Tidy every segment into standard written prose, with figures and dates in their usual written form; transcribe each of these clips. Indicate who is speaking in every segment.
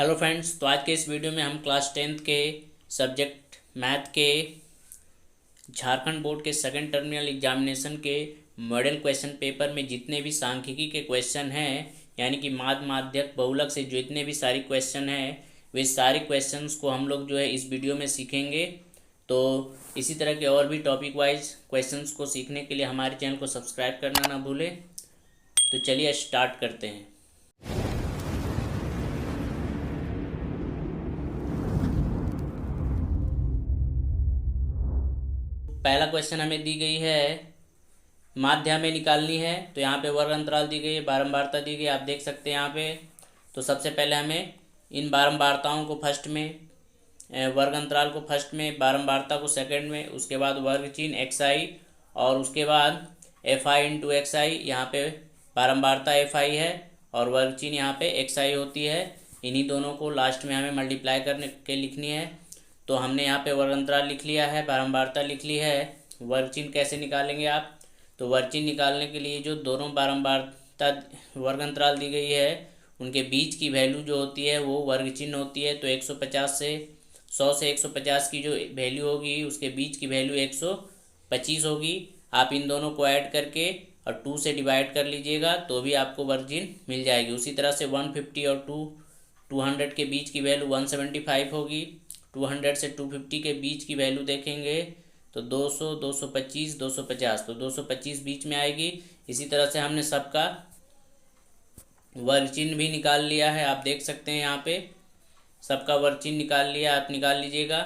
Speaker 1: Hello friends, तो आज के इस वीडियो में हम क्लास 10th के सब्जेक्ट मैथ के झारखंड बोर्ड के सेकंड टर्मिनल एग्जामिनेशन के मॉडल क्वेश्चन पेपर में जितने भी सांख्यिकी के क्वेश्चन हैं, यानी कि माध्य माध्यक बहुलक से जितने भी सारे क्वेश्चन हैं, वे सारे क्वेश्चंस को हम लोग जो है इस वीडियो में सीखेंगे। तो इसी तरह के और भी टॉपिक वाइज क्वेश्चंस को सीखने के लिए हमारे चैनल को सब्सक्राइब करना ना भूलें। तो चलिए स्टार्ट करते हैं। पहला क्वेश्चन हमें दी गई है, माध्य हमें निकालनी है। तो यहाँ पे वर्ग अंतराल दी गई है, बारंबारता दी गई है, आप देख सकते हैं यहाँ पे। तो सबसे पहले हमें इन बारंबारताओं को फर्स्ट में, वर्ग अंतराल को फर्स्ट में, बारंबारता को सेकंड में, उसके बाद वर्ग चिन्ह एक्स आई और उसके बाद एफ आई इंटू एक्स आई। यहाँ पे बारंबारता एफ आई है और वर्ग चिन्ह यहाँ पे एक्स आई होती है। इन्हीं दोनों को लास्ट में हमें मल्टीप्लाई करने के लिखनी है। तो हमने यहाँ पे वर्ग अंतराल लिख लिया है, बारंबारता लिख ली है। वर्ग चिन्ह कैसे निकालेंगे आप? तो वर्ग चिन्ह निकालने के लिए जो दोनों बारंबारता वर्ग अंतराल दी गई है उनके बीच की वैल्यू जो होती है वो वर्ग चिन्ह होती है। तो 150 से 100 से 150 की जो वैल्यू होगी उसके बीच की वैल्यू 125 होगी। आप इन दोनों को ऐड करके और 2 से डिवाइड कर लीजिएगा तो भी आपको वर्ग चिन्ह मिल जाएगी। उसी तरह से 150 और 200 के बीच की वैल्यू 175 होगी। 200 से 250 के बीच की वैल्यू देखेंगे तो 200, 225, 250, तो 225 बीच में आएगी। इसी तरह से हमने सबका वर्ग चिन्ह भी निकाल लिया है, आप देख सकते हैं यहाँ पे सबका वर्ग चिन्ह निकाल लिया, आप निकाल लीजिएगा।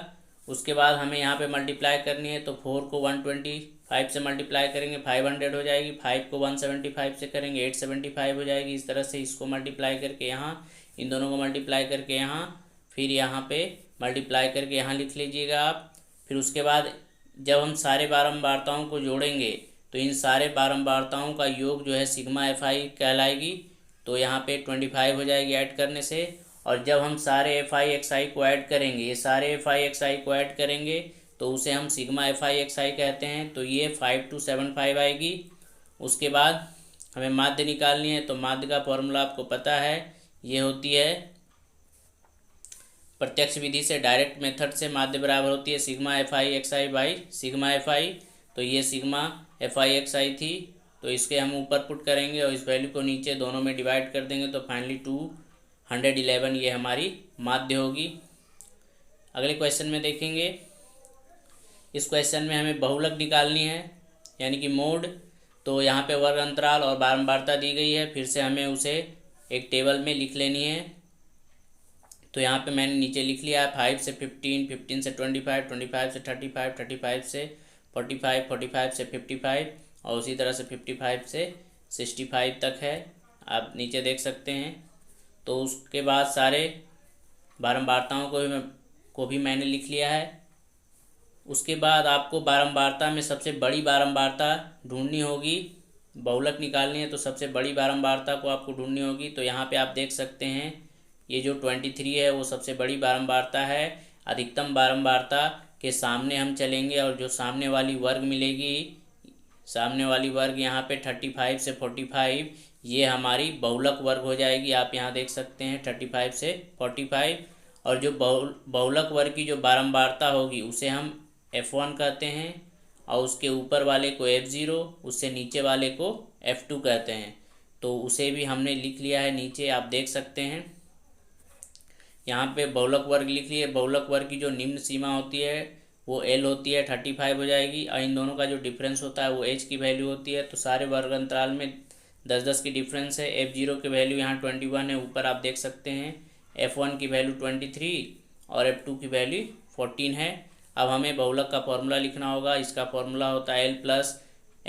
Speaker 1: उसके बाद हमें यहाँ पे मल्टीप्लाई करनी है। तो 4 को 125 से मल्टीप्लाई करेंगे 500 हो जाएगी, 5 को 175 से करेंगे 875 हो जाएगी। इस तरह से इसको मल्टीप्लाई करके यहाँ, इन दोनों को मल्टीप्लाई करके यहाँ, फिर यहाँ पे मल्टीप्लाई करके यहाँ लिख लीजिएगा आप। फिर उसके बाद जब हम सारे बारंबारताओं को जोड़ेंगे तो इन सारे बारंबारताओं का योग जो है सिग्मा एफ आई कहलाएगी। तो यहाँ पे 25 हो जाएगी ऐड करने से। और जब हम सारे एफ आई एक्स आई को ऐड करेंगे, ये सारे एफ आई एक्स आई को ऐड करेंगे तो उसे हम सिग्मा एफ आई एक्स आई कहते हैं। तो ये 5275 आएगी। उसके बाद हमें माध्य निकालनी है। तो माध्य का फॉर्मूला आपको पता है, ये होती है प्रत्यक्ष विधि से, डायरेक्ट मेथड से माध्य बराबर होती है sigma F I x I by sigma F I. तो ये सिग्मा एफ आई एक्स आई थी, तो इसके हम ऊपर पुट करेंगे और इस वैल्यू को नीचे दोनों में डिवाइड कर देंगे तो फाइनली 211 ये हमारी माध्य होगी। अगले क्वेश्चन में देखेंगे, इस क्वेश्चन में हमें बहुलक निकालनी है यानी कि मोड। तो यहाँ पे वर्ग अंतराल और बारंबारता दी गई है, फिर से हमें उसे एक टेबल में लिख लेनी है। तो यहाँ पे मैंने नीचे लिख लिया है 5 से 15, 15 से 25, 25 से 35, 35 से 45, 45 से 55 और उसी तरह से 55 से 65 तक है, आप नीचे देख सकते हैं। तो उसके बाद सारे बारंबारताओं को भी मैंने लिख लिया है। उसके बाद आपको बारंबारता में सबसे बड़ी बारंबारता ढूंढनी होगी, बहुलक निकालनी है तो सबसे बड़ी बारंबारता को आपको ढूंढनी होगी। तो यहाँ पे आप देख सकते हैं ये जो 23 है वो सबसे बड़ी बारंबारता है। अधिकतम बारंबारता के सामने हम चलेंगे और जो सामने वाली वर्ग मिलेगी, सामने वाली वर्ग यहाँ पे 35 से 45, ये हमारी बहुलक वर्ग हो जाएगी। आप यहाँ देख सकते हैं 35 से 45। और जो बहुलक वर्ग की जो बारंबारता होगी उसे हम F1 कहते हैं और उसके ऊपर वाले को F0, उससे नीचे वाले को F2 कहते हैं। तो उसे भी हमने लिख लिया है, नीचे आप देख सकते हैं। यहाँ पे बहुलक वर्ग लिख लिए। बहुलक वर्ग की जो निम्न सीमा होती है वो L होती है, 35 हो जाएगी और इन दोनों का जो डिफरेंस होता है वो H की वैल्यू होती है। तो सारे वर्ग अंतराल में 10-10 की डिफरेंस है। F0 की वैल्यू यहाँ 21 है, ऊपर आप देख सकते हैं। F1 की वैल्यू 23 और F2 की वैल्यू 14 है। अब हमें बहुलक का फॉर्मूला लिखना होगा। इसका फॉर्मूला होता है L plus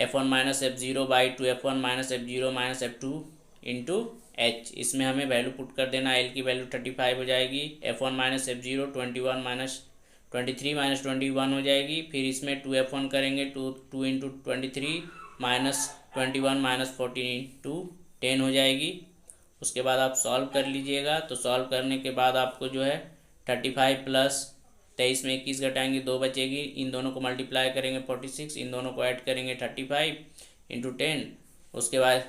Speaker 1: F1 minus F0 by 2 F1 minus F0 minus F2 into H। इसमें हमें वैल्यू पुट कर देना। L की वैल्यू 35 हो जाएगी, F1 minus F0 21 minus 23 minus 21 हो जाएगी। फिर इसमें 2F1 करेंगे, 2 इंटू 23 माइनस 21 माइनस 14 इंटू 10 हो जाएगी। उसके बाद आप सॉल्व कर लीजिएगा। तो सॉल्व करने के बाद आपको जो है 35 प्लस 23 में 21 घटाएंगे 2 बचेगी। इन दोनों को मल्टीप्लाई करेंगे 46, इन दोनों को ऐड करेंगे 35 इंटू 10। उसके बाद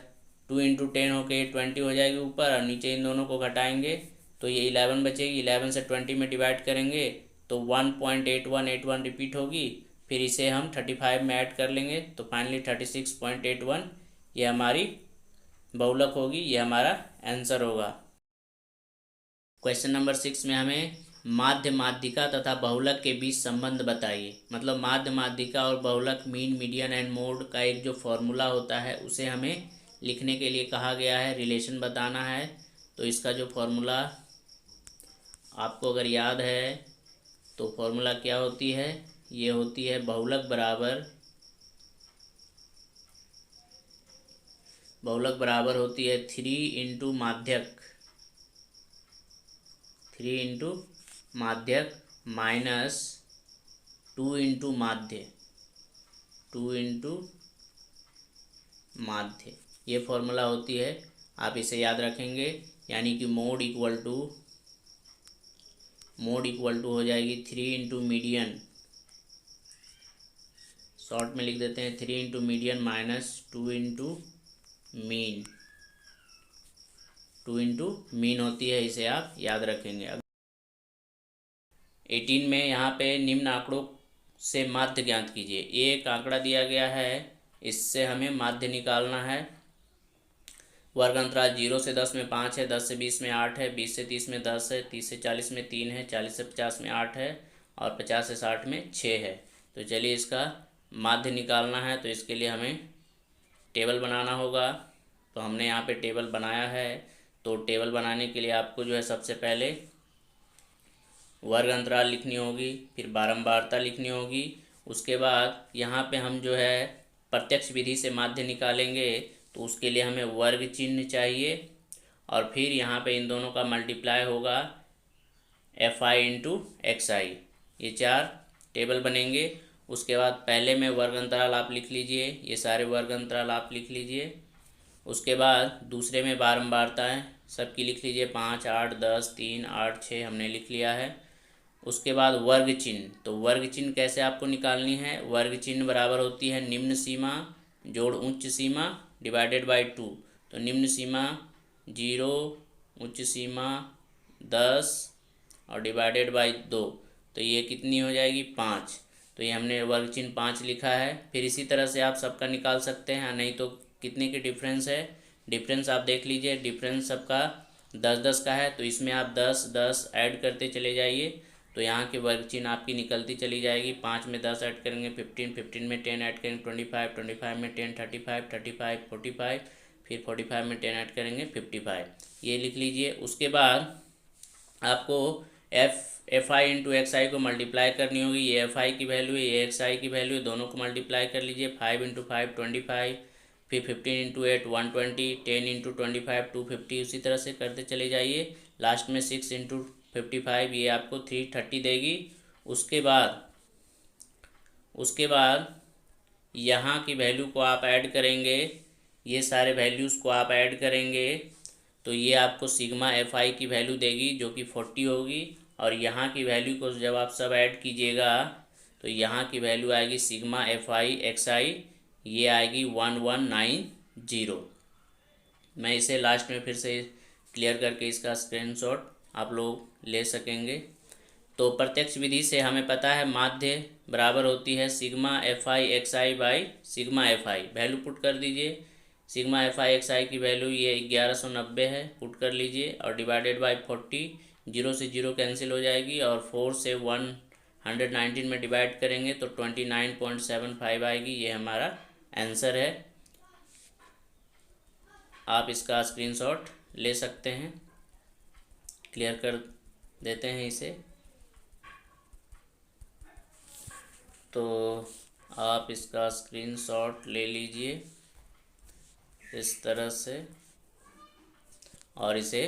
Speaker 1: 2 इंटू 10 होके 20 हो जाएगी ऊपर, और नीचे इन दोनों को घटाएंगे तो ये 11 बचेगी। 11 से 20 में डिवाइड करेंगे तो 1.8181 रिपीट होगी। फिर इसे हम 35 में ऐड कर लेंगे तो फाइनली 36.81 ये हमारी बहुलक होगी, ये हमारा आंसर होगा। क्वेश्चन नंबर 6 में हमें माध्य माध्यिका तथा बहुलक के बीच संबंध बताइए। मतलब माध्य माध्यिका और बहुलक, मीन, मीडियन एंड मोड का एक जो फॉर्मूला होता है उसे हमें लिखने के लिए कहा गया है, रिलेशन बताना है। तो इसका जो फॉर्मूला आपको अगर याद है तो फॉर्मूला क्या होती है, ये होती है बहुलक बराबर होती है 3 इंटू माध्यक माइनस 2 इंटू माध्य। ये फॉर्मूला होती है, आप इसे याद रखेंगे। यानी कि मोड इक्वल टू हो जाएगी 3 इंटू मीडियन, शॉर्ट में लिख देते हैं 3 into median minus 2 into mean होती है, इसे आप याद रखेंगे। 18 में यहाँ पे निम्न आंकड़ों से माध्य ज्ञात कीजिए। एक आंकड़ा दिया गया है, इससे हमें माध्य निकालना है। वर्ग अंतराल 0 से 10 में 5 है, 10 से 20 में 8 है, 20 से 30 में 10 है, 30 से 40 में 3 है, 40 से 50 में 8 है और 50 से 60 में 6 है। तो चलिए इसका माध्य निकालना है, तो इसके लिए हमें टेबल बनाना होगा। तो हमने यहाँ पे टेबल बनाया है। तो टेबल बनाने के लिए आपको जो है सबसे पहले वर्ग अंतराल लिखनी होगी, फिर बारंबारता लिखनी होगी। उसके बाद यहाँ पे हम जो है प्रत्यक्ष विधि से माध्य निकालेंगे, तो उसके लिए हमें वर्ग चिन्ह चाहिए और फिर यहाँ पे इन दोनों का मल्टीप्लाई होगा FI इंटू XI। ये 4 टेबल बनेंगे। उसके बाद पहले में वर्ग अंतराल आप लिख लीजिए, ये सारे वर्ग अंतराल आप लिख लीजिए। उसके बाद दूसरे में बारंबारताएं सबकी लिख लीजिए, 5, 8, 10, 3, 8, 6 हमने लिख लिया है। उसके बाद वर्ग चिन्ह, तो वर्ग चिन्ह कैसे आपको निकालनी है, वर्ग चिन्ह बराबर होती है निम्न सीमा जोड़ उच्च सीमा डिवाइडेड बाई 2। तो निम्न सीमा 0, उच्च सीमा 10 और डिवाइडेड बाई 2, तो ये कितनी हो जाएगी 5। तो ये हमने वर्ग चिन्ह 5 लिखा है। फिर इसी तरह से आप सबका निकाल सकते हैं, नहीं तो कितने की डिफरेंस है, डिफरेंस आप देख लीजिए, डिफरेंस सबका 10-10 का है। तो इसमें आप 10-10 ऐड करते चले जाइए, तो यहाँ के वर्ग चिन्ह आपकी निकलती चली जाएगी। 5 में 10 ऐड करेंगे 15, 15 में 10 ऐड करेंगे 25, 25 में 10 35, 35 45, फिर 45 में 10 ऐड करेंगे 55, ये लिख लीजिए। उसके बाद आपको FI इंटू XI को मल्टीप्लाई करनी होगी। ये FI की वैल्यू है, ये XI की वैल्यू है, दोनों को मल्टीप्लाई कर लीजिए। 5 इंटू 5 25, फिर 15 इंटू 8 120, 10 इंटू 25 250, उसी तरह से करते चले जाइए। लास्ट में 6 इंटू 55 ये आपको 330 देगी। उसके बाद यहाँ की वैल्यू को आप ऐड करेंगे, ये सारे वैल्यूज़ को आप ऐड करेंगे, तो ये आपको सिग्मा FI की वैल्यू देगी जो कि 40 होगी। और यहाँ की वैल्यू को जब आप सब ऐड कीजिएगा तो यहाँ की वैल्यू आएगी सिग्मा FI XI, ये आएगी 1190। मैं इसे लास्ट में फिर से क्लियर करके इसका स्क्रीनशॉट आप लोग ले सकेंगे। तो प्रत्यक्ष विधि से हमें पता है माध्य बराबर होती है sigma FI XI by sigma FI। Value put कर दीजिए, सिग्मा FI XI की वैल्यू ये 1190 है, पुट कर लीजिए और डिवाइडेड बाई 40, 0 से 0 कैंसिल हो जाएगी और 4 से 119 में डिवाइड करेंगे तो 29.75 आएगी। ये हमारा आंसर है। आप इसका स्क्रीनशॉट ले सकते हैं, क्लियर कर देते हैं इसे। तो आप इसका स्क्रीनशॉट ले लीजिए इस तरह से और इसे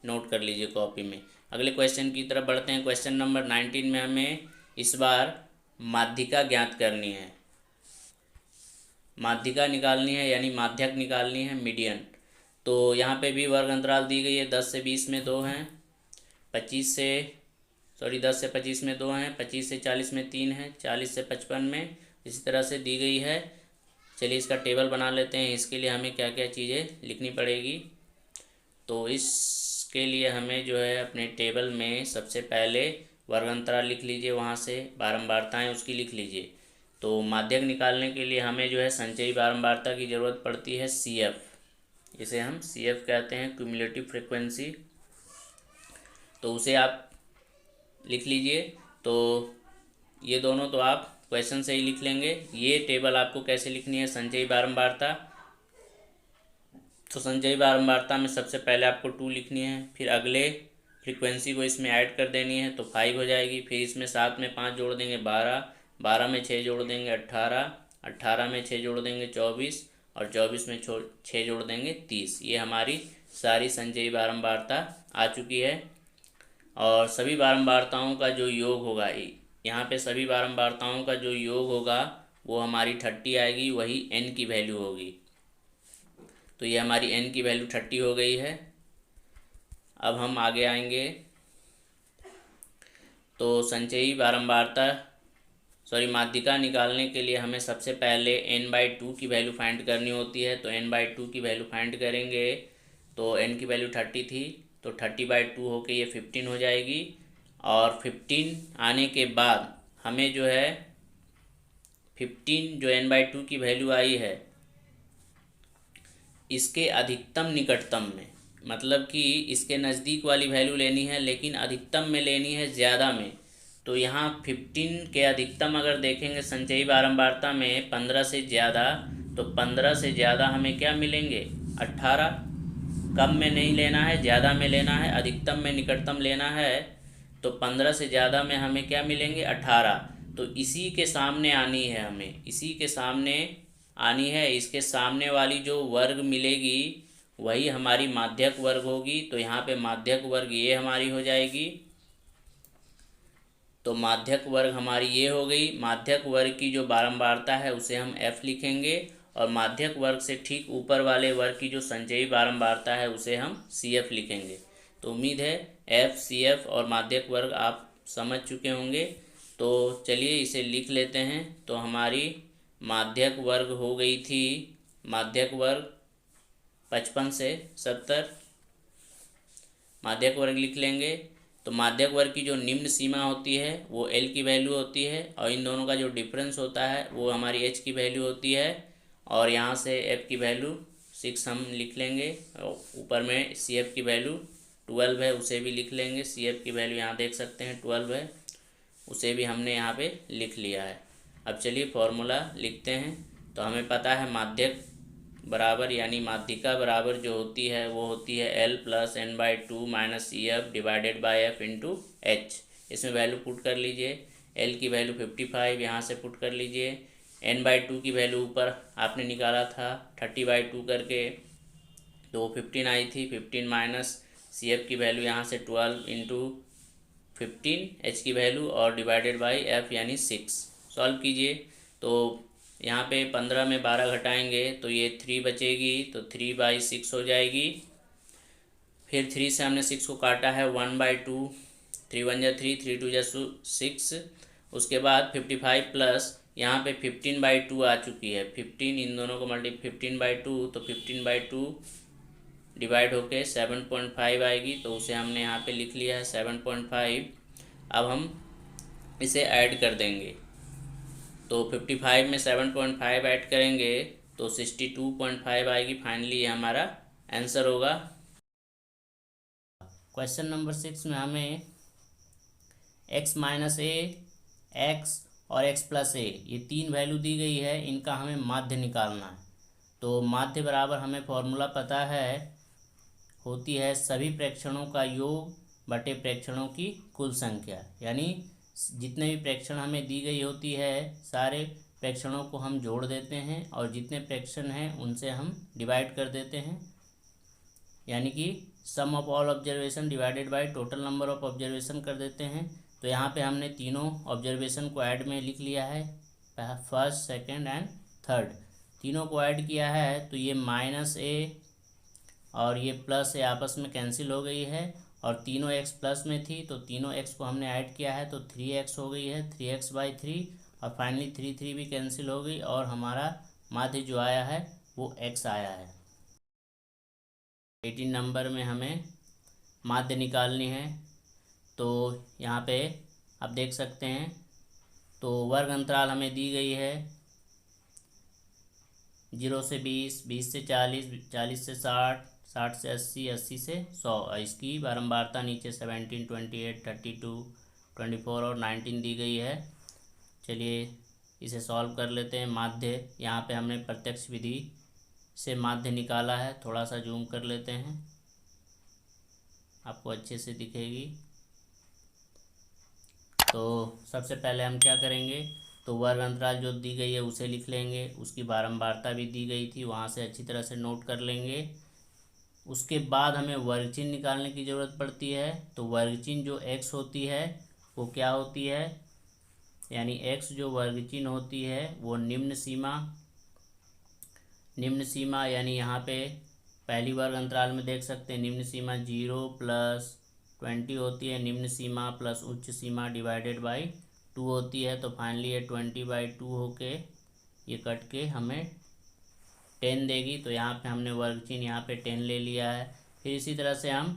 Speaker 1: नोट कर लीजिए कॉपी में। अगले क्वेश्चन की तरफ बढ़ते हैं। क्वेश्चन नंबर 19 में हमें इस बार माध्यिका ज्ञात करनी है, माध्यिका निकालनी है यानी माध्यक निकालनी है, मीडियन। तो यहाँ पे भी वर्ग अंतराल दी गई है, 10 से 20 में 2 हैं, 10 से 25 में 2 हैं, 25 से 40 में 3 हैं, 40 से 55 में इसी तरह से दी गई है। चलिए इसका टेबल बना लेते हैं। इसके लिए हमें क्या क्या चीज़ें लिखनी पड़ेगी। तो इस उसके लिए हमें जो है अपने टेबल में सबसे पहले वर्ग अंतराल लिख लीजिए, वहाँ से बारंबारताएं उसकी लिख लीजिए। तो माध्यक निकालने के लिए हमें जो है संचयी बारंबारता की ज़रूरत पड़ती है CF, इसे हम CF कहते हैं, क्यूमुलेटिव फ्रिक्वेंसी। तो उसे आप लिख लीजिए। तो ये दोनों तो आप क्वेश्चन से ही लिख लेंगे। ये टेबल आपको कैसे लिखनी है, संचयी बारंबारता। तो संचयी बारंबारता में सबसे पहले आपको 2 लिखनी है, फिर अगले फ्रीक्वेंसी को इसमें ऐड कर देनी है तो 5 हो जाएगी। फिर इसमें 7 में 5 जोड़ देंगे 12, 12 में 6 जोड़ देंगे 18, 18 में 6 जोड़ देंगे 24 और 24 में 6 जोड़ देंगे 30। ये हमारी सारी संचयी बारंबारता आ चुकी है। और सभी बारंबारताओं का जो योग होगा, यहाँ पे सभी बारंबारताओं का जो योग होगा वो हमारी 30 आएगी, वही n की वैल्यू होगी। तो ये हमारी n की वैल्यू 30 हो गई है। अब हम आगे आएंगे। तो संचयी बारंबारता माध्यिका निकालने के लिए हमें सबसे पहले n/2 की वैल्यू फाइंड करनी होती है। तो n/2 की वैल्यू फाइंड करेंगे तो n की वैल्यू 30 थी, तो 30/2 होके ये 15 हो जाएगी। और 15 आने के बाद हमें जो है 15 जो n/2 की वैल्यू आई है, इसके अधिकतम निकटतम में, मतलब कि इसके नज़दीक वाली वैल्यू लेनी है लेकिन अधिकतम में लेनी है, ज़्यादा में। तो यहाँ 15 के अधिकतम अगर देखेंगे संचयी बारंबारता में 15 से ज़्यादा, तो 15 से ज़्यादा हमें क्या मिलेंगे 18। कम में नहीं लेना है, ज़्यादा में लेना है, अधिकतम में निकटतम लेना है। तो 15 से ज़्यादा में हमें क्या मिलेंगे 18। तो इसी के सामने आनी है, हमें इसी के सामने आनी है। इसके सामने वाली जो वर्ग मिलेगी वही हमारी माध्यक वर्ग होगी। तो यहाँ पे माध्यक वर्ग ये हमारी हो जाएगी। तो माध्यक वर्ग हमारी ये हो गई। माध्यक वर्ग की जो बारंबारता है उसे हम F लिखेंगे और माध्यक वर्ग से ठीक ऊपर वाले वर्ग की जो संचयी बारंबारता है उसे हम CF लिखेंगे। तो उम्मीद है F, CF और माध्यक वर्ग आप समझ चुके होंगे। तो चलिए इसे लिख लेते हैं। तो हमारी माध्यक वर्ग हो गई थी, माध्यक वर्ग 55 से 70, माध्यक वर्ग लिख लेंगे। तो माध्यक वर्ग की जो निम्न सीमा होती है वो L की वैल्यू होती है और इन दोनों का जो डिफरेंस होता है वो हमारी H की वैल्यू होती है। और यहाँ से F की वैल्यू 6 हम लिख लेंगे और ऊपर में CF की वैल्यू 12 है, उसे भी लिख लेंगे। CF की वैल्यू यहाँ देख सकते हैं 12 है, उसे भी हमने यहाँ पे लिख लिया है। अब चलिए फॉर्मूला लिखते हैं। तो हमें पता है माध्यक बराबर यानी माध्यिका बराबर जो होती है वो होती है L + n/2 - CF divided by F into H। इसमें वैल्यू पुट कर लीजिए। L की वैल्यू 55 यहाँ से पुट कर लीजिए। n/2 की वैल्यू ऊपर आपने निकाला था 30/2 करके, तो वो 15 आई थी। 15 माइनस CF की वैल्यू यहाँ से 12 इंटू 15 H की वैल्यू और डिवाइडेड बाई F यानी 6। सॉल्व कीजिए। तो यहाँ पे 15 में 12 घटाएंगे तो ये 3 बचेगी, तो 3/6 हो जाएगी। फिर 3 से हमने 6 को काटा है 1/2, 3 1 जा 3, 3 2 जा 6। उसके बाद 55 प्लस यहाँ पे 15/2 आ चुकी है। 15 इन दोनों को 15/2, तो 15/2 डिवाइड होके 7.5 आएगी, तो उसे हमने यहाँ पे लिख लिया है 7.5। अब हम इसे ऐड कर देंगे। तो 55 में 7.5 ऐड करेंगे तो 62.5 आएगी। फाइनली ये हमारा आंसर होगा। क्वेश्चन नंबर 6 में हमें x - a, x और x + a ये 3 वैल्यू दी गई है, इनका हमें माध्य निकालना है। तो माध्य बराबर हमें फॉर्मूला पता है, होती है सभी प्रेक्षणों का योग बटे प्रेक्षणों की कुल संख्या। यानी जितने भी प्रेक्षण हमें दी गई होती है सारे प्रेक्षणों को हम जोड़ देते हैं और जितने प्रेक्षण हैं उनसे हम डिवाइड कर देते हैं। यानी कि sum of all observation divided by total number of observation कर देते हैं। तो यहाँ पे हमने तीनों ऑब्जर्वेशन को ऐड में लिख लिया है, फर्स्ट, सेकंड एंड थर्ड, तीनों को ऐड किया है। तो ये -a और ये +a आपस में कैंसिल हो गई है और तीनों x प्लस में थी, तो तीनों x को हमने ऐड किया है तो 3x हो गई है, 3x/3 और फाइनली 3 भी कैंसिल हो गई और हमारा माध्य जो आया है वो x आया है। 18 नंबर में हमें माध्य निकालनी है। तो यहाँ पे आप देख सकते हैं, तो वर्ग अंतराल हमें दी गई है 0 से 20, 20 से 40, 40 से 60, 60 से 80, 80 से 100। इसकी बारंबारता नीचे 17, 28, 32, 24 और 19 दी गई है। चलिए इसे सॉल्व कर लेते हैं। माध्य, यहाँ पे हमने प्रत्यक्ष विधि से माध्य निकाला है। थोड़ा सा जूम कर लेते हैं, आपको अच्छे से दिखेगी। तो सबसे पहले हम क्या करेंगे, तो वर्ग अंतराल जो दी गई है उसे लिख लेंगे, उसकी बारंबारता भी दी गई थी, वहाँ से अच्छी तरह से नोट कर लेंगे। उसके बाद हमें वर्ग चिन्ह निकालने की ज़रूरत पड़ती है। तो वर्ग चिन्ह जो x होती है वो क्या होती है, यानी x जो वर्ग चिन्ह होती है वो निम्न सीमा यानी यहाँ पे पहली वर्ग अंतराल में देख सकते हैं निम्न सीमा 0 + 20 होती है, निम्न सीमा प्लस उच्च सीमा डिवाइडेड बाई 2 होती है। तो फाइनली ये 20/2 होके ये कट के हमें 10 देगी। तो यहाँ पे हमने वर्ग चिन्ह यहाँ पे 10 ले लिया है। फिर इसी तरह से हम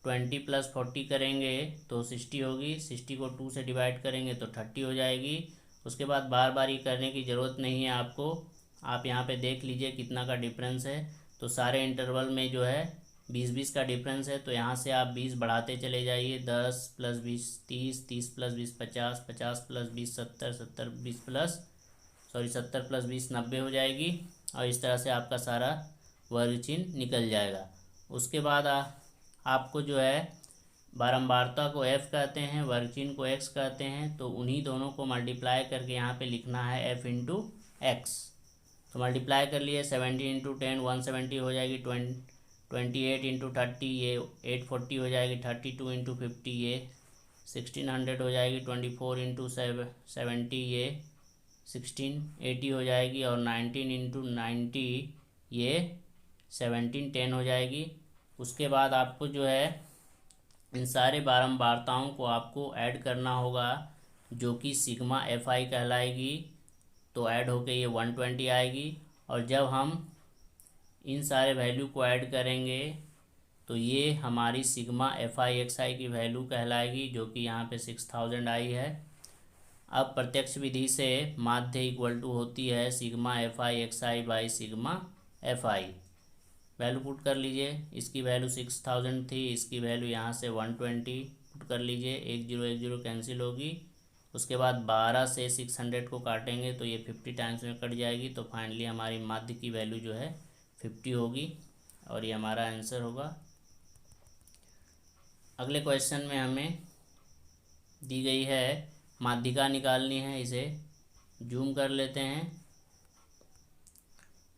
Speaker 1: 20 + 40 करेंगे तो 60 होगी, 60 को 2 से डिवाइड करेंगे तो 30 हो जाएगी। उसके बाद बार बार ये करने की ज़रूरत नहीं है आपको, आप यहाँ पे देख लीजिए कितना का डिफरेंस है। तो सारे इंटरवल में जो है 20-20 का डिफरेंस है। तो यहाँ से आप 20 बढ़ाते चले जाइए, 10 + 20 30, 30 + 20 50, 50 + 20 70, 70 + 20 90 हो जाएगी। और इस तरह से आपका सारा वर्ग चिन्ह निकल जाएगा। उसके बाद आपको जो है बारंबारता को f कहते हैं, वर्ग चिन्ह को x कहते हैं। तो उन्हीं दोनों को मल्टीप्लाई करके यहाँ पे लिखना है f × x। तो मल्टीप्लाई कर लिए, 70 × 10 170 हो जाएगी, 28 × 30 ये 840 हो जाएगी, 32 × 50 ये 1600 हो जाएगी, 24 × 70 ये 1680 हो जाएगी, और 19 × 90 ये 1710 हो जाएगी। उसके बाद आपको जो है इन सारे बारंबारताओं को आपको ऐड करना होगा, जो कि सिग्मा FI कहलाएगी। तो ऐड होके ये 120 आएगी। और जब हम इन सारे वैल्यू को ऐड करेंगे तो ये हमारी सिग्मा FI/XI की वैल्यू कहलाएगी, जो कि यहाँ पे 6000 आई है। अब प्रत्यक्ष विधि से माध्य = होती है sigma FI/XI by sigma FI। Value put कर लीजिए, इसकी वैल्यू 6000 थी, इसकी वैल्यू यहाँ से 120 पुट कर लीजिए, 1 0 1 0 कैंसिल होगी। उसके बाद 12 से 600 को काटेंगे तो ये 50 टाइम्स में कट जाएगी। तो फाइनली हमारी माध्य की वैल्यू जो है 50 होगी, और ये हमारा आंसर होगा। अगले क्वेश्चन में हमें दी गई है माध्यिका निकालनी है, इसे जूम कर लेते हैं।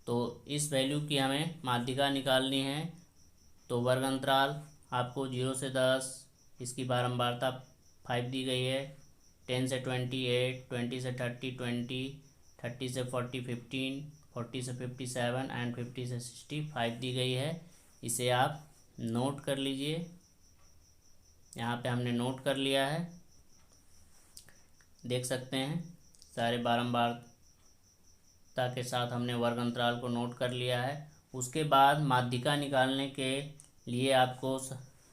Speaker 1: तो इस वैल्यू की हमें माध्यिका निकालनी है। तो वर्ग अंतराल आपको 0 से 10, इसकी बारंबारता 5 दी गई है, 10 से 28, 20 से 30 20, 30 से 40 15, 40 से 57 एंड 50 से 65 दी गई है। इसे आप नोट कर लीजिए, यहाँ पे हमने नोट कर लिया है, देख सकते हैं सारे बारंबारता के साथ हमने वर्ग अंतराल को नोट कर लिया है। उसके बाद माध्यिका निकालने के लिए आपको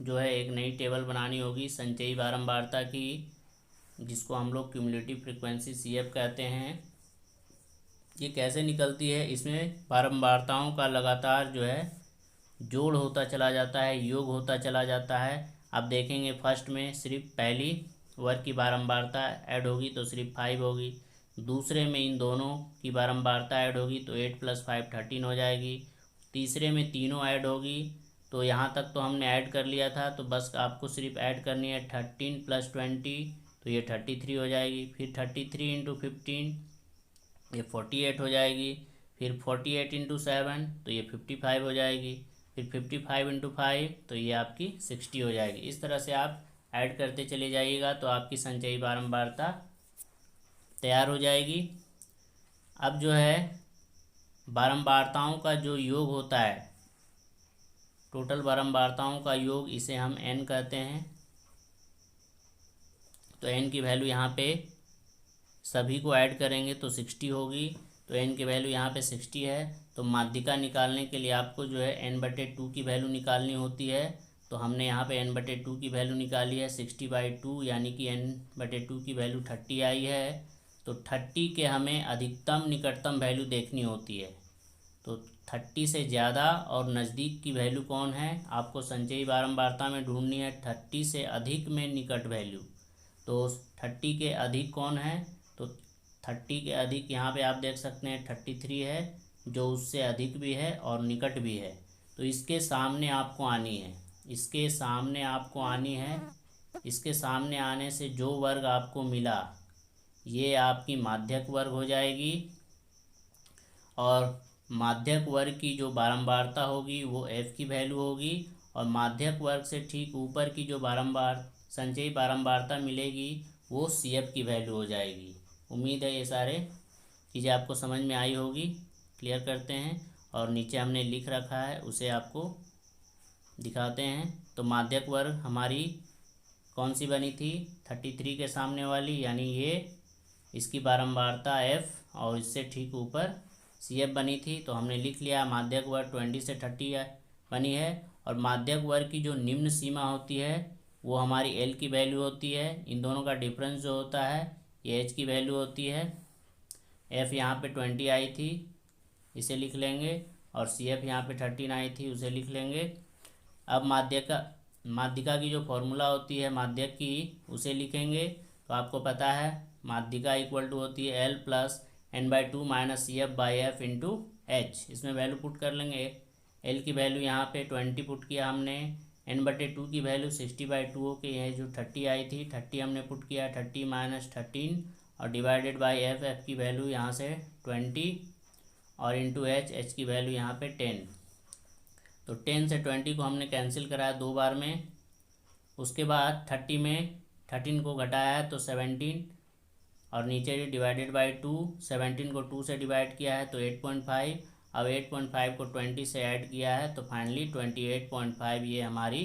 Speaker 1: जो है एक नई टेबल बनानी होगी संचयी बारंबारता की, जिसको हम लोग क्यूमुलेटिव फ्रीक्वेंसी CF कहते हैं। ये कैसे निकलती है, इसमें बारंबारताओं का लगातार जो है जोड़ होता चला जाता है, योग होता चला जाता है। आप देखेंगे फर्स्ट में सिर्फ पहली वर्ग की बारंबारता ऐड होगी तो सिर्फ 5 होगी, दूसरे में इन दोनों की बारंबारता ऐड होगी तो 8 + 5 13 हो जाएगी, तीसरे में तीनों ऐड होगी। तो यहाँ तक तो हमने ऐड कर लिया था, तो बस आपको सिर्फ ऐड करनी है 13 + 20, तो ये 33 हो जाएगी। फिर 33 × 15 ये 48 हो जाएगी, फिर 48 × 7 तो ये 55 हो जाएगी, फिर 55 × 5 तो ये आपकी 60 हो जाएगी। इस तरह से आप ऐड करते चले जाइएगा तो आपकी संचयी बारंबारता तैयार हो जाएगी। अब जो है बारंबारताओं का जो योग होता है, टोटल बारंबारताओं का योग, इसे हम n कहते हैं। तो n की वैल्यू यहाँ पे सभी को ऐड करेंगे तो 60 होगी। तो n की वैल्यू यहाँ पे 60 है। तो माध्यिका निकालने के लिए आपको जो है n/2 की वैल्यू निकालनी होती है। तो हमने यहाँ पे n/2 की वैल्यू निकाली है 60/2, यानी कि n/2 की वैल्यू 30 आई है। तो 30 के हमें अधिकतम निकटतम वैल्यू देखनी होती है। तो 30 से ज़्यादा और नज़दीक की वैल्यू कौन है, आपको संचयी बारंबारता में ढूंढनी है। 30 से अधिक में निकट वैल्यू, तो 30 के अधिक कौन है, तो 30 के अधिक यहाँ पे आप देख सकते हैं 33 है, जो उससे अधिक भी है और निकट भी है। तो इसके सामने आपको आनी है, इसके सामने आपको आनी है। इसके सामने आने से जो वर्ग आपको मिला ये आपकी माध्यक वर्ग हो जाएगी, और माध्यक वर्ग की जो बारंबारता होगी वो f की वैल्यू होगी, और माध्यक वर्ग से ठीक ऊपर की जो संचयी बारंबारता मिलेगी वो CF की वैल्यू हो जाएगी। उम्मीद है ये सारे चीज़ें आपको समझ में आई होगी। क्लियर करते हैं, और नीचे हमने लिख रखा है उसे आपको दिखाते हैं। तो माध्यक वर्ग हमारी कौन सी बनी थी, 33 के सामने वाली, यानी ये इसकी बारंबारता f और इससे ठीक ऊपर CF बनी थी। तो हमने लिख लिया माध्यक वर्ग 20 से 30 बनी है। और माध्यक वर्ग की जो निम्न सीमा होती है वो हमारी L की वैल्यू होती है। इन दोनों का डिफरेंस जो होता है ये H की वैल्यू होती है। F यहाँ पे 20 आई थी, इसे लिख लेंगे, और CF यहाँ पे 13 आई थी, उसे लिख लेंगे। अब माध्यिका की जो फॉर्मूला होती है माध्यक की, उसे लिखेंगे। तो आपको पता है माध्यिका इक्वल टू होती है L plus n/2 minus CF/F into H। इसमें वैल्यू पुट कर लेंगे। L की वैल्यू यहाँ पे 20 पुट किया हमने, n/2 की वैल्यू 60/2 के है जो 30 आई थी, 30 हमने पुट किया, 30 माइनस 13 और डिवाइडेड बाई F की वैल्यू यहाँ से 20 और इंटू H की वैल्यू यहाँ पे 10। तो 10 से 20 को हमने कैंसिल कराया 2 बार में। उसके बाद 30 में 13 को घटाया है तो 17, और नीचे डिवाइडेड बाई 2, 17 को 2 से डिवाइड किया है तो 8.5। अब 8.5 को 20 से ऐड किया है तो फाइनली 28.5 ये हमारी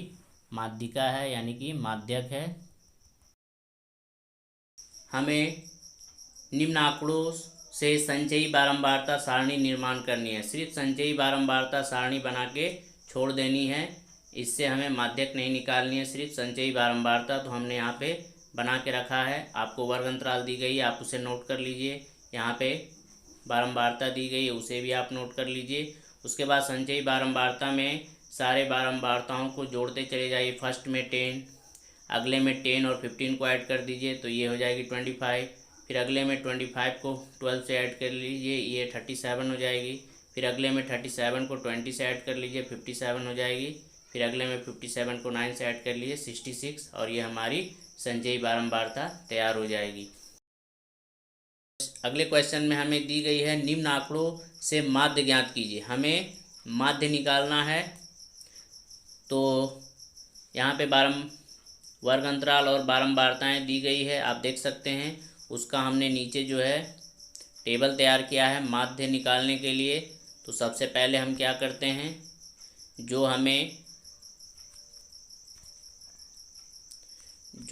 Speaker 1: माध्यिका है, यानी कि माध्यक है। हमें निम्न आंकड़ों से संचयी बारंबारता सारणी निर्माण करनी है। सिर्फ संचयी बारंबारता सारणी बना के छोड़ देनी है, इससे हमें माध्यक नहीं निकालनी है, सिर्फ संचयी बारंबारता। तो हमने यहाँ पे बना के रखा है, आपको वर्ग अंतराल दी गई है, आप उसे नोट कर लीजिए। यहाँ पे बारंबारता दी गई है, उसे भी आप नोट कर लीजिए। उसके बाद संचयी बारंबारता में सारे बारंबारताओं को जोड़ते चले जाइए। फर्स्ट में 10, अगले में 10 और 15 को ऐड कर दीजिए तो ये हो जाएगी 25। फिर अगले में 25 को 12 से ऐड कर लीजिए, ये 37 हो जाएगी। फिर अगले में 37 को 20 से ऐड कर लीजिए, 57 हो जाएगी। फिर अगले में 57 को 9 से ऐड कर लीजिए, 66, और ये हमारी संचयी बारंबारता तैयार हो जाएगी। अगले क्वेश्चन में हमें दी गई है निम्न आंकड़ों से माध्य ज्ञात कीजिए। हमें माध्य निकालना है। तो यहाँ पे वर्ग अंतराल और बारंबारताएं दी गई है, आप देख सकते हैं। उसका हमने नीचे जो है टेबल तैयार किया है माध्य निकालने के लिए। तो सबसे पहले हम क्या करते हैं, जो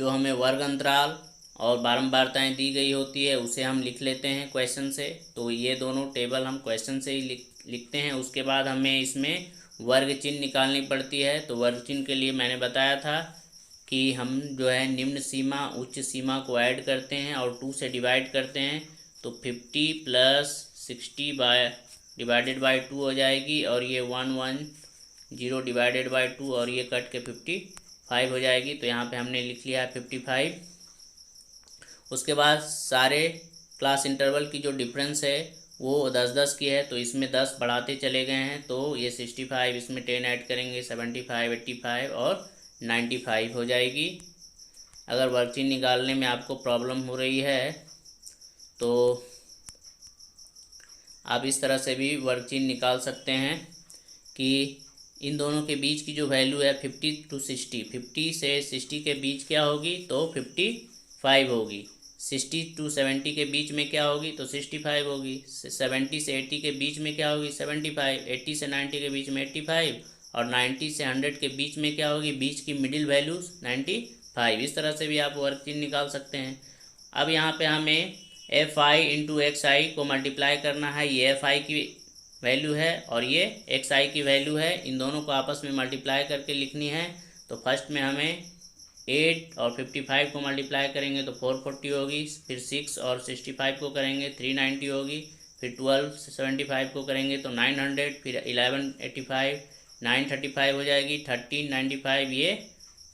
Speaker 1: हमें वर्ग अंतराल और बारंबारताएं दी गई होती है उसे हम लिख लेते हैं क्वेश्चन से। तो ये दोनों टेबल हम क्वेश्चन से ही लिखते हैं। उसके बाद हमें इसमें वर्ग चिन्ह निकालनी पड़ती है। तो वर्ग चिन्ह के लिए मैंने बताया था कि हम जो है निम्न सीमा उच्च सीमा को ऐड करते हैं और 2 से डिवाइड करते हैं। तो 50 प्लस 60 डिवाइडेड बाई 2 हो जाएगी, और ये 110 डिवाइडेड बाई 2, और ये कट के 55 हो जाएगी। तो यहाँ पे हमने लिख लिया है 55। उसके बाद सारे क्लास इंटरवल की जो डिफरेंस है वो 10-10 की है, तो इसमें 10 बढ़ाते चले गए हैं। तो ये 65, इसमें 10 ऐड करेंगे, 75, 85 और 95 हो जाएगी। अगर वर्कशीट निकालने में आपको प्रॉब्लम हो रही है तो आप इस तरह से भी वर्कशीट निकाल सकते हैं कि इन दोनों के बीच की जो वैल्यू है 50 to 60, 50 से 60 के बीच क्या होगी तो 55 होगी। 60 to 70 के बीच में क्या होगी तो 65 होगी। 70 से 80 के बीच में क्या होगी 75। 80 से 90 के बीच में 85, और 90 से 100 के बीच में क्या होगी, बीच की मिडिल वैल्यू 95। इस तरह से भी आप वर्कशीट निकाल सकते हैं। अब यहाँ पे हमें fi इंटू xi को मल्टीप्लाई करना है। ये fi की वैल्यू है और ये xi की वैल्यू है, इन दोनों को आपस में मल्टीप्लाई करके लिखनी है। तो फर्स्ट में हमें 8 और 55 को मल्टीप्लाई करेंगे तो 440 होगी, फिर 6 और 65 को करेंगे 390 होगी, फिर 12 से 75 को करेंगे तो 900, फिर 11 85 935 हो जाएगी, 13 95 ये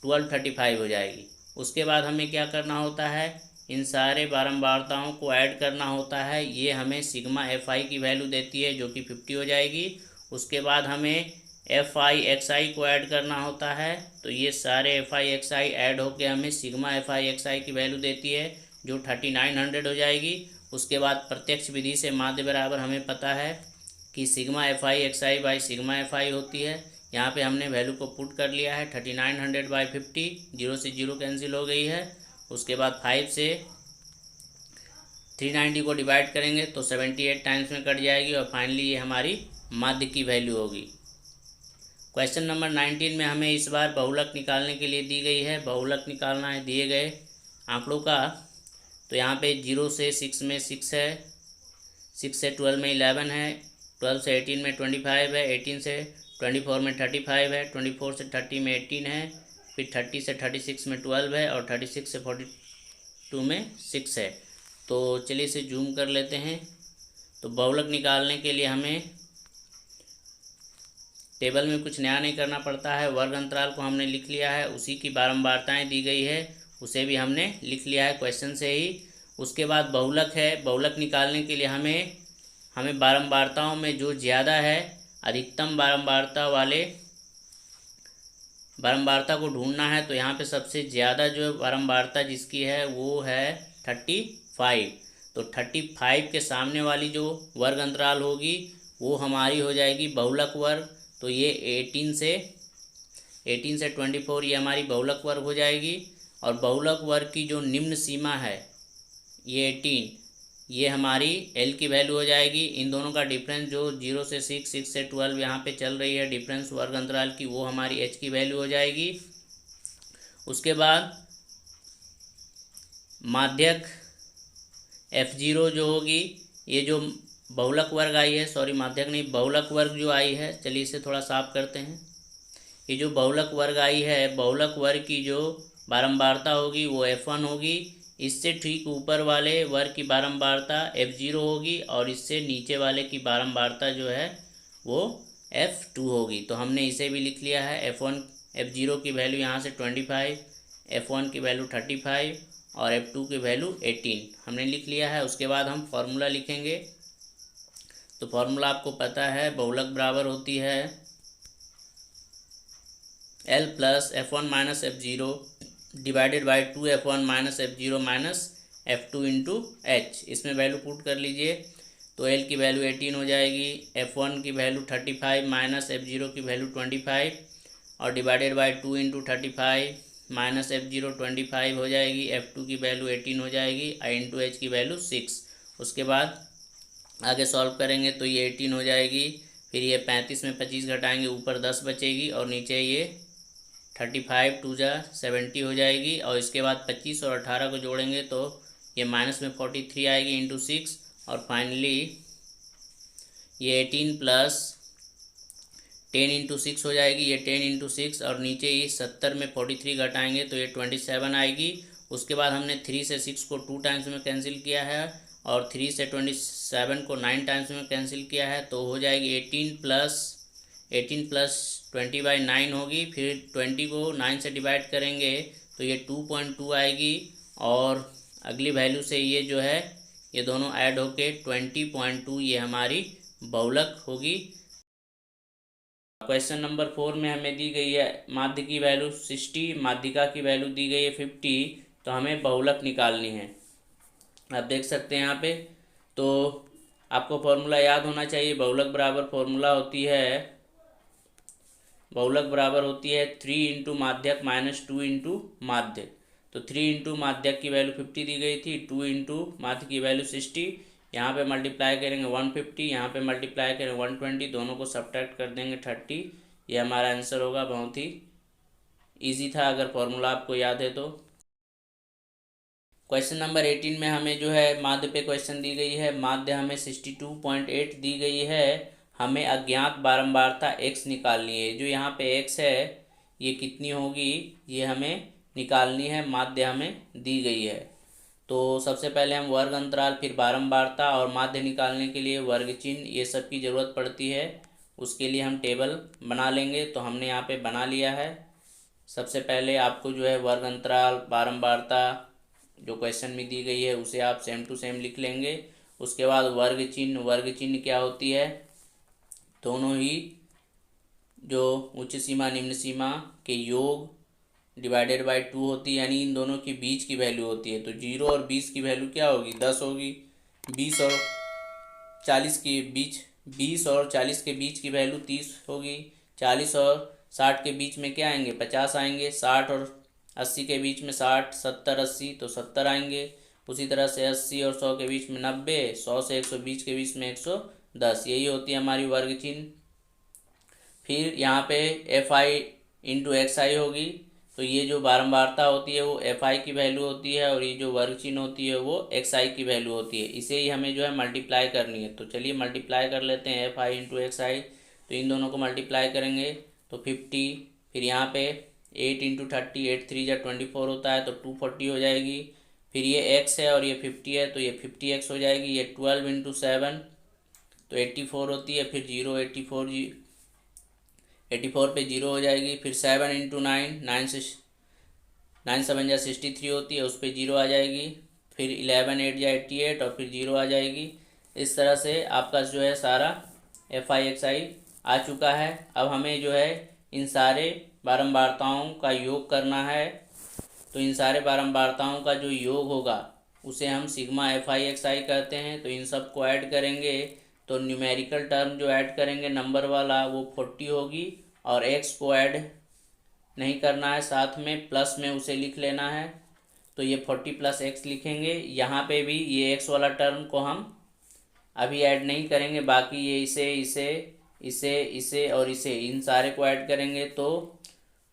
Speaker 1: 1235 हो जाएगी। उसके बाद हमें क्या करना होता है, इन सारे बारंबारताओं को ऐड करना होता है। ये हमें सिग्मा एफ आई की वैल्यू देती है जो कि 50 हो जाएगी। उसके बाद हमें एफ आई एक्स आई को ऐड करना होता है, तो ये सारे F I x I add होकर हमें सिग्मा एफ आई एक्स आई की वैल्यू देती है जो 3900 हो जाएगी। उसके बाद प्रत्यक्ष विधि से माध्य बराबर हमें पता है कि sigma F I x I by sigma F I होती है। यहाँ पे हमने वैल्यू को पुट कर लिया है 3900 बाई 50, 0 से 0 कैंसिल हो गई है। उसके बाद 5 से 390 को डिवाइड करेंगे तो 78 टाइम्स में कट जाएगी और फाइनली ये हमारी माध्य की वैल्यू होगी। क्वेश्चन नंबर 19 में हमें इस बार बहुलक निकालने के लिए दी गई है। बहुलक निकालना है दिए गए आंकड़ों का, तो यहाँ पे 0 से 6 में 6 है, 6 से 12 में 11 है, 12 से 18 में 25 है, 18 से 24 में 35 है, 24 से 30 में 18 है, फिर 30 से 36 में 12 है और 36 से 42 में 6 है। तो चलिए इसे जूम कर लेते हैं। तो बहुलक निकालने के लिए हमें टेबल में कुछ नया नहीं करना पड़ता है। वर्ग अंतराल को हमने लिख लिया है, उसी की बारंबारताएं दी गई है उसे भी हमने लिख लिया है क्वेश्चन से ही। उसके बाद बहुलक है, बहुलक निकालने के लिए हमें बारंबारताओं में जो ज़्यादा है अधिकतम बारंबारता को ढूंढना है। तो यहाँ पे सबसे ज़्यादा जो बारंबारता जिसकी है वो है 35। तो 35 के सामने वाली जो वर्ग अंतराल होगी वो हमारी हो जाएगी बहुलक वर्ग। तो ये 18 से 24 ये हमारी बहुलक वर्ग हो जाएगी। और बहुलक वर्ग की जो निम्न सीमा है ये 18, ये हमारी एल की वैल्यू हो जाएगी। इन दोनों का डिफरेंस जो 0 से 6, 6 से 12 यहाँ पे चल रही है डिफरेंस वर्ग अंतराल की, वो हमारी एच की वैल्यू हो जाएगी। उसके बाद माध्यक F0 जो होगी, ये जो बहुलक वर्ग आई है, सॉरी माध्यक नहीं, बहुलक वर्ग जो आई है, चलिए इसे थोड़ा साफ करते हैं। ये जो बहुलक वर्ग आई है, बहुलक वर्ग की जो बारंबारता होगी वो F1 होगी। इससे ठीक ऊपर वाले वर्ग की बारंबारता F0 होगी और इससे नीचे वाले की बारंबारता जो है वो F2 होगी। तो हमने इसे भी लिख लिया है। F0 की वैल्यू यहाँ से 25, F1 की वैल्यू 35 और F2 की वैल्यू 18 हमने लिख लिया है। उसके बाद हम फॉर्मूला लिखेंगे। तो फॉर्मूला आपको पता है, बहुलक बराबर होती है L plus F1 minus F0 divided by 2F1 minus F0 minus F2 into H। इसमें वैल्यू पुट कर लीजिए तो L की वैल्यू 18 हो जाएगी, F1 की वैल्यू 35 माइनस F0 की वैल्यू 25 और divided by 2 into 35 minus F0 25 हो जाएगी, F2 की वैल्यू 18 हो जाएगी, I इंटू H की वैल्यू 6। उसके बाद आगे सॉल्व करेंगे तो ये 18 हो जाएगी, फिर ये 35 में 25 घटाएंगे ऊपर 10 बचेगी और नीचे ये 35 2 जा 70 हो जाएगी। और इसके बाद 25 और 18 को जोड़ेंगे तो ये माइनस में 43 आएगी इंटू 6 और फाइनली ये 18 प्लस 10 इंटू 6 हो जाएगी, ये 10 इंटू 6 और नीचे ये 70 में 43 घटाएंगे तो ये 27 आएगी। उसके बाद हमने 3 से 6 को 2 टाइम्स में कैंसिल किया है और 3 से 27 को 9 टाइम्स में कैंसिल किया है तो हो जाएगी 18 प्लस 20/9 होगी। फिर 20 को 9 से डिवाइड करेंगे तो ये 2.2 आएगी और अगली वैल्यू से ये जो है ये दोनों ऐड होके 20.2 ये हमारी बहुलक होगी। क्वेश्चन नंबर 4 में हमें दी गई है माध्य की वैल्यू 60, माध्यिका की वैल्यू दी गई है 50, तो हमें बहुलक निकालनी है। आप देख सकते हैं यहाँ पे, तो आपको फॉर्मूला याद होना चाहिए। बहुलक बराबर फॉर्मूला होती है 3 इंटू माध्यक माइनस 2 इंटू माध्य। तो 3 इंटू माध्यक की वैल्यू 50 दी गई थी, 2 इंटू माध्य की वैल्यू 60, यहाँ पे मल्टीप्लाई करेंगे 150, यहाँ पे मल्टीप्लाई करेंगे 120, दोनों को सब्ट्रैक्ट कर देंगे 30। ये हमारा आंसर होगा। बहुत ही ईजी था अगर फॉर्मूला आपको याद है तो। क्वेश्चन नंबर 18 में हमें जो है माध्य पे क्वेश्चन दी गई है। माध्य हमें 62.8 दी गई है। हमें अज्ञात बारंबारता x निकालनी है। जो यहाँ पे x है ये कितनी होगी ये हमें निकालनी है, माध्य हमें दी गई है। तो सबसे पहले हम वर्ग अंतराल, फिर बारंबारता और माध्य निकालने के लिए वर्ग चिन्ह ये सब की ज़रूरत पड़ती है। उसके लिए हम टेबल बना लेंगे। तो हमने यहाँ पे बना लिया है। सबसे पहले आपको जो है वर्ग अंतराल, बारंबारता जो क्वेश्चन में दी गई है उसे आप सेम टू सेम लिख लेंगे। उसके बाद वर्ग चिन्ह क्या होती है, दोनों ही जो उच्च सीमा निम्न सीमा के योग डिवाइडेड बाय 2 होती है, यानी इन दोनों के बीच की वैल्यू होती है। तो 0 और 20 की वैल्यू क्या होगी, 10 होगी। 20 और 40 के बीच 20 और 40 के बीच की वैल्यू 30 होगी। 40 और 60 के बीच में क्या आएंगे, 50 आएंगे। 60 और 80 के बीच में 60, 70, 80 तो 70 आएंगे। उसी तरह से 80 और 100 के बीच में 90, 100 से 120 के बीच में 110। यही होती है हमारी वर्ग चिन्ह। फिर यहाँ पे एफ आई इंटू एक्स आई होगी। तो ये जो बारंबारता होती है वो एफ आई की वैल्यू होती है, और ये जो वर्ग चिन्ह होती है वो एक्स आई की वैल्यू होती है। इसे ही हमें जो है मल्टीप्लाई करनी है। तो चलिए मल्टीप्लाई कर लेते हैं, एफ आई इंटू एक्स आई। तो इन दोनों को मल्टीप्लाई करेंगे तो 50। फिर यहाँ पे 8 इंटू 30, 8 3 जा 24 होता है, तो 240 हो जाएगी। फिर ये एक्स है और ये 50 है, तो ये 50x हो जाएगी। ये 12 इंटू 7 तो 84 होती है। फिर 0, 84 पे 0 हो जाएगी। फिर 7 इंटू 9, 9 7 जा 63 होती है, उस पर 0 आ जाएगी। फिर 11 8 जा 88 और फिर 0 आ जाएगी। इस तरह से आपका जो है सारा एफ आई एक्स आई आ चुका है। अब हमें जो है इन सारे बारंबारताओं का योग करना है। तो इन सारे बारंबारताओं का जो योग होगा उसे हम सिग्मा एफ आई एक्स आई कहते हैं। तो इन सब को ऐड करेंगे तो न्यूमेरिकल टर्म जो ऐड करेंगे नंबर वाला वो 40 होगी, और एक्स को ऐड नहीं करना है, साथ में प्लस में उसे लिख लेना है। तो ये 40 प्लस एक्स लिखेंगे। यहाँ पे भी ये एक्स वाला टर्म को हम अभी ऐड नहीं करेंगे, बाकी ये इसे और इसे इन सारे को ऐड करेंगे तो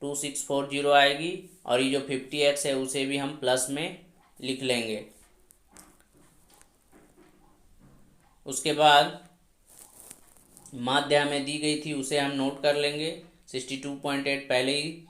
Speaker 1: 2640 आएगी। और ये जो 50x है उसे भी हम प्लस में लिख लेंगे। उसके बाद माध्य हमें दी गई थी उसे हम नोट कर लेंगे। 62.8 पहले ही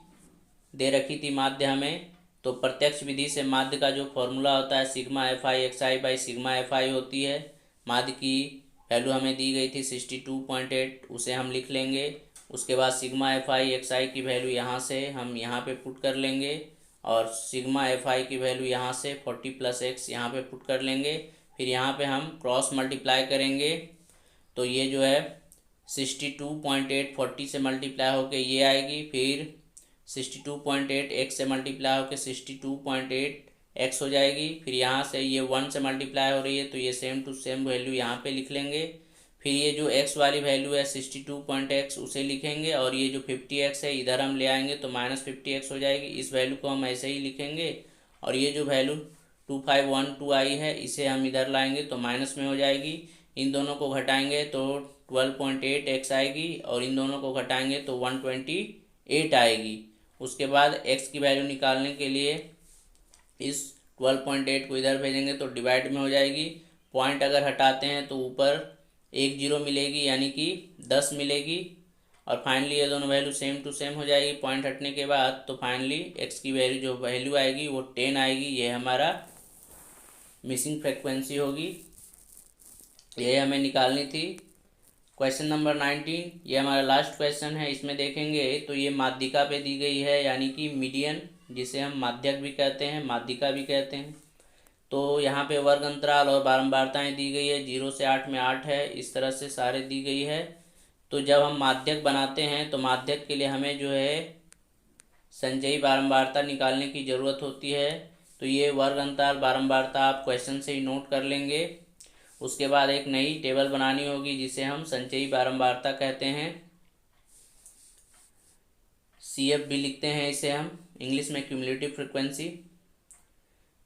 Speaker 1: दे रखी थी माध्य हमें। तो प्रत्यक्ष विधि से माध्य का जो फॉर्मूला होता है sigma F I x I by sigma F I होती है। माध्य की वैल्यू हमें दी गई थी 62.8, उसे हम लिख लेंगे। उसके बाद सिग्मा एफ आई एक्स आई की वैल्यू यहाँ से हम यहाँ पे पुट कर लेंगे, और सिग्मा एफ आई की वैल्यू यहाँ से 40 प्लस एक्स यहाँ पे पुट कर लेंगे। फिर यहाँ पे हम क्रॉस मल्टीप्लाई करेंगे तो ये जो है 62.8 40 से मल्टीप्लाई होके ये आएगी। फिर 62.8 एक्स से मल्टीप्लाई होके 62.8 एक्स हो जाएगी। फिर यहाँ से ये 1 से मल्टीप्लाई हो रही है तो ये सेम टू सेम वैल्यू यहाँ पे लिख लेंगे। फिर ये जो x वाली वैल्यू है 62.x उसे लिखेंगे, और ये जो 50x है इधर हम ले आएंगे तो -50x हो जाएगी। इस वैल्यू को हम ऐसे ही लिखेंगे, और ये जो वैल्यू 2512 आई है इसे हम इधर लाएंगे तो माइनस में हो जाएगी। इन दोनों को घटाएंगे तो 12.8x आएगी, और इन दोनों को घटाएंगे तो 128 आएगी। उसके बाद x की वैल्यू निकालने के लिए इस 12.8 को इधर भेजेंगे तो डिवाइड में हो जाएगी। पॉइंट अगर हटाते हैं तो ऊपर 1 0 मिलेगी, यानी कि 10 मिलेगी। और फाइनली ये दोनों वैल्यू सेम टू सेम हो जाएगी पॉइंट हटने के बाद। तो फाइनली x की वैल्यू जो वैल्यू आएगी वो 10 आएगी। ये हमारा मिसिंग फ्रिक्वेंसी होगी, ये हमें निकालनी थी। क्वेश्चन नंबर 19 ये हमारा लास्ट क्वेश्चन है। इसमें देखेंगे तो ये माध्यिका पे दी गई है, यानी कि मीडियन, जिसे हम माध्यक भी कहते हैं, माध्यिका भी कहते हैं। तो यहाँ पे वर्ग अंतराल और बारंबारताएं दी गई है। 0 से 8 में 8 है, इस तरह से सारे दी गई है। तो जब हम माध्यक बनाते हैं तो माध्यक के लिए हमें जो है संचयी बारंबारता निकालने की ज़रूरत होती है। तो ये वर्ग अंतराल बारंबारता आप क्वेश्चन से ही नोट कर लेंगे। उसके बाद एक नई टेबल बनानी होगी जिसे हम संचयी बारंबारता कहते हैं, CF भी लिखते हैं इसे हम इंग्लिश में, क्यूमुलेटिव फ्रिक्वेंसी।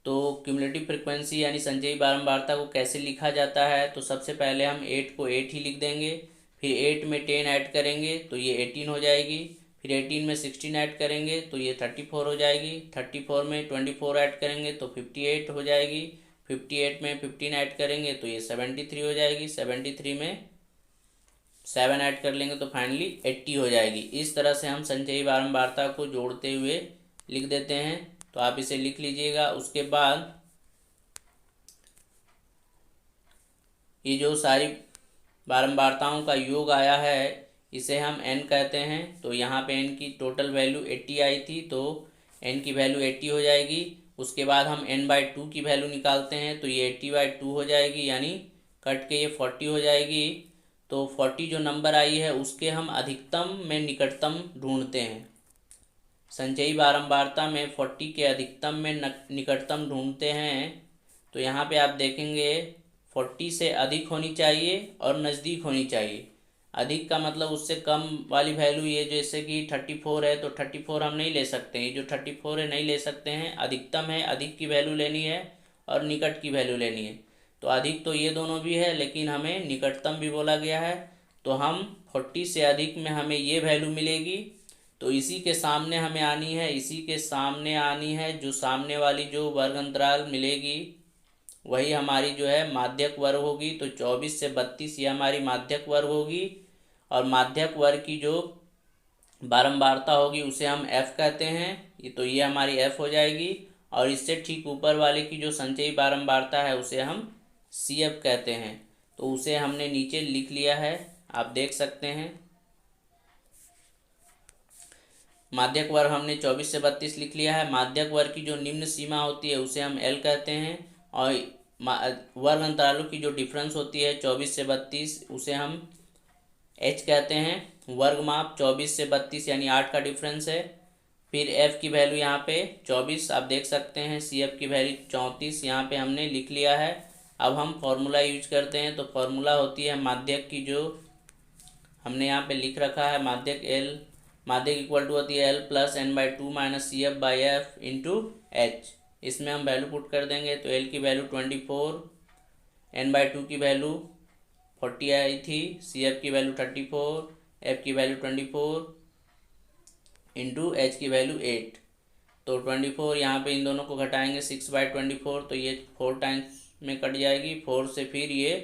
Speaker 1: तो क्यूमुलेटिव फ्रिक्वेंसी यानी संचयी बारंबारता को कैसे लिखा जाता है, तो सबसे पहले हम 8 को 8 ही लिख देंगे। फिर 8 में 10 ऐड करेंगे तो ये 18 हो जाएगी। फिर 18 में 16 ऐड करेंगे तो ये 34 हो जाएगी। 34 में 24 ऐड करेंगे तो 58 हो जाएगी। 58 में 15 ऐड करेंगे तो ये 73 हो जाएगी। 73 में 7 ऐड कर लेंगे तो फाइनली 80 हो जाएगी। इस तरह से हम संचयी बारंबारता को जोड़ते हुए लिख देते हैं। तो आप इसे लिख लीजिएगा। उसके बाद ये जो सारी बारंबारताओं का योग आया है इसे हम n कहते हैं। तो यहाँ पे n की टोटल वैल्यू 80 आई थी, तो n की वैल्यू 80 हो जाएगी। उसके बाद हम n/2 की वैल्यू निकालते हैं, तो ये 80/2 हो जाएगी, यानी कट के ये 40 हो जाएगी। तो 40 जो नंबर आई है उसके हम अधिकतम में निकटतम ढूंढते हैं। संचयी बारंबारता में 40 के अधिकतम में निकटतम ढूंढते हैं। तो यहाँ पे आप देखेंगे 40 से अधिक होनी चाहिए और नज़दीक होनी चाहिए। अधिक का मतलब उससे कम वाली वैल्यू, ये जैसे कि 34 है तो 34 हम नहीं ले सकते हैं। ये जो 34 है नहीं ले सकते हैं, अधिकतम है, अधिक की वैल्यू लेनी है और निकट की वैल्यू लेनी है। तो अधिक तो ये दोनों भी है, लेकिन हमें निकटतम भी बोला गया है। तो हम 40 से अधिक में हमें ये वैल्यू मिलेगी। तो इसी के सामने हमें आनी है, इसी के सामने आनी है। जो सामने वाली जो वर्ग अंतराल मिलेगी वही हमारी जो है माध्यक वर्ग होगी। तो 24 से 32 ये हमारी माध्यक वर्ग होगी। और माध्यक वर्ग की जो बारंबारता होगी उसे हम f कहते हैं। तो ये हमारी f हो जाएगी। और इससे ठीक ऊपर वाले की जो संचयी बारंबारता है उसे हम CF कहते हैं। तो उसे हमने नीचे लिख लिया है, आप देख सकते हैं। माध्यक वर्ग हमने 24 से 32 लिख लिया है। माध्यक वर्ग की जो निम्न सीमा होती है उसे हम L कहते हैं। और वर्ग अंतरालों की जो डिफरेंस होती है 24 से 32 उसे हम H कहते हैं। वर्ग माप 24 से 32 यानी 8 का डिफरेंस है। फिर F की वैल्यू यहाँ पे 24 आप देख सकते हैं। CF की वैल्यू 34 यहाँ पे हमने लिख लिया है। अब हम फॉर्मूला यूज करते हैं। तो फॉर्मूला होती है माध्यक की, जो हमने यहाँ पे लिख रखा है, माध्यक इक्वल टू होती है L + n/2 - CF/F into H। इसमें हम वैल्यू पुट कर देंगे। तो L की वैल्यू 24, n/2 की वैल्यू 40 आई थी, CF की वैल्यू 34, F की वैल्यू 24 इंटू H की वैल्यू 8। तो 24 यहाँ पे इन दोनों को घटाएंगे 6/24, तो ये 4 टाइम्स में कट जाएगी। 4 से फिर ये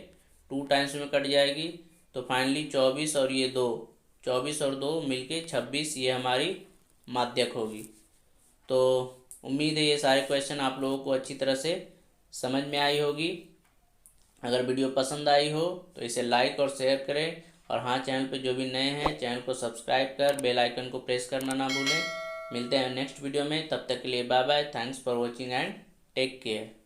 Speaker 1: 2 टाइम्स में कट जाएगी। तो फाइनली 24 और ये 2, 24 और 2 मिलके 26 ये हमारी माध्यक होगी। तो उम्मीद है ये सारे क्वेश्चन आप लोगों को अच्छी तरह से समझ में आई होगी। अगर वीडियो पसंद आई हो तो इसे लाइक और शेयर करें। और हाँ, चैनल पे जो भी नए हैं चैनल को सब्सक्राइब कर बेल आइकन को प्रेस करना ना भूलें। मिलते हैं नेक्स्ट वीडियो में, तब तक के लिए bye bye. Thanks for watching and take care.